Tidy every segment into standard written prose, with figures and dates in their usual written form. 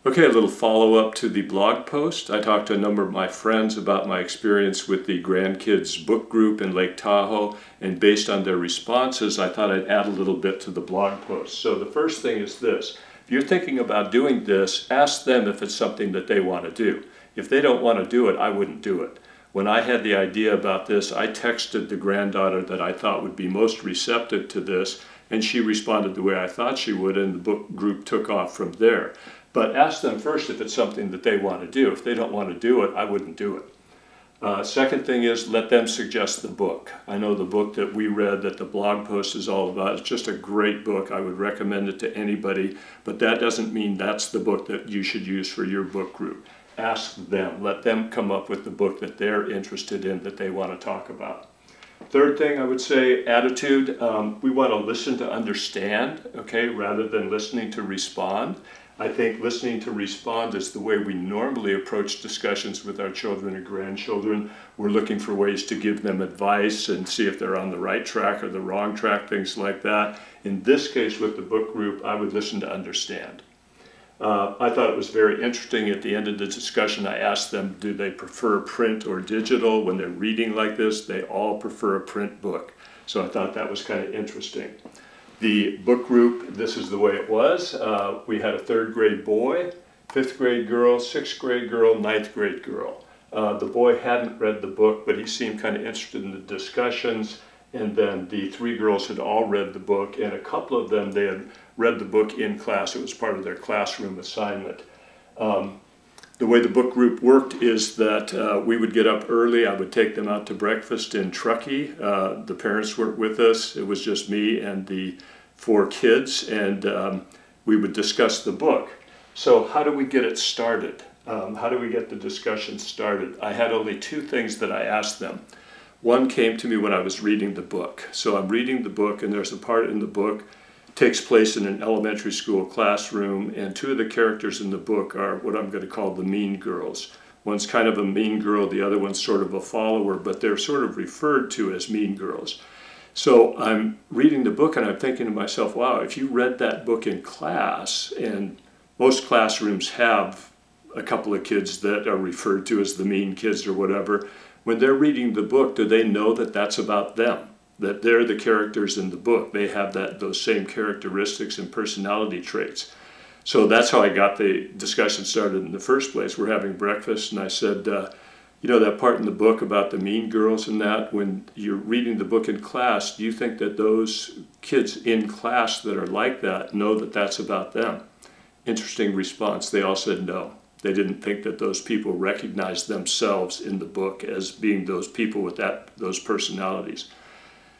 Okay, a little follow-up to the blog post. I talked to a number of my friends about my experience with the Grandkids Bookgroup in Lake Tahoe, and based on their responses, I thought I'd add a little bit to the blog post. So the first thing is this. If you're thinking about doing this, ask them if it's something that they want to do. If they don't want to do it, I wouldn't do it. When I had the idea about this, I texted the granddaughter that I thought would be most receptive to this, and she responded the way I thought she would, and the book group took off from there. But ask them first if it's something that they want to do. If they don't want to do it, I wouldn't do it. Second thing is, let them suggest the book. I know the book that we read that the blog post is all about. It's just a great book. I would recommend it to anybody, but that doesn't mean that's the book that you should use for your book group. Ask them. Let them come up with the book that they're interested in, that they want to talk about. Third thing I would say, attitude. We want to listen to understand, okay, rather than listening to respond. I think listening to respond is the way we normally approach discussions with our children and grandchildren. We're looking for ways to give them advice and see if they're on the right track or the wrong track, things like that. In this case with the book group, I would listen to understand. I thought it was very interesting at the end of the discussion. I asked them, do they prefer print or digital? When they're reading like this, they all prefer a print book. So I thought that was kind of interesting. The book group, this is the way it was. We had a 3rd grade boy, 5th grade girl, 6th grade girl, 9th grade girl. The boy hadn't read the book, but he seemed kind of interested in the discussions. And then the 3 girls had all read the book, and a couple of them, they had read the book in class. It was part of their classroom assignment. The way the book group worked is that we would get up early. I would take them out to breakfast in Truckee. The parents weren't with us. It was just me and the 4 kids, and we would discuss the book. So how do we get it started? How do we get the discussion started? I had only 2 things that I asked them. One came to me when I was reading the book. So I'm reading the book, and there's a part in the book takes place in an elementary school classroom, and 2 of the characters in the book are what I'm going to call the mean girls. One's kind of a mean girl, the other one's sort of a follower, but they're sort of referred to as mean girls. So I'm reading the book and I'm thinking to myself, wow, if you read that book in class, and most classrooms have a couple of kids that are referred to as the mean kids or whatever, when they're reading the book, do they know that that's about them? That they're the characters in the book. They have those same characteristics and personality traits. So that's how I got the discussion started in the first place. We're having breakfast, and I said, you know, that part in the book about the mean girls and that, when you're reading the book in class, do you think that those kids in class that are like that know that that's about them? Interesting response. They all said no. They didn't think that those people recognized themselves in the book as being those people with those personalities.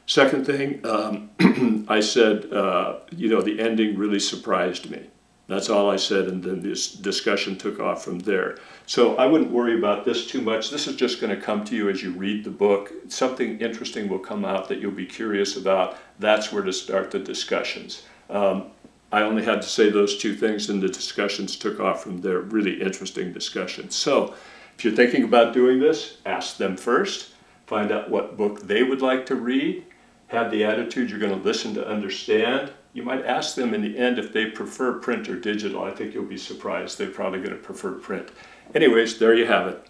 Second thing, I said, you know, the ending really surprised me. That's all I said, and then this discussion took off from there. So I wouldn't worry about this too much. This is just going to come to you as you read the book. Something interesting will come out that you'll be curious about. That's where to start the discussions. I only had to say those 2 things, and the discussions took off from there. Really interesting discussions. So if you're thinking about doing this, ask them first. Find out what book they would like to read. Have the attitude you're going to listen to understand. You might ask them in the end if they prefer print or digital. I think you'll be surprised. They're probably going to prefer print. Anyways, there you have it.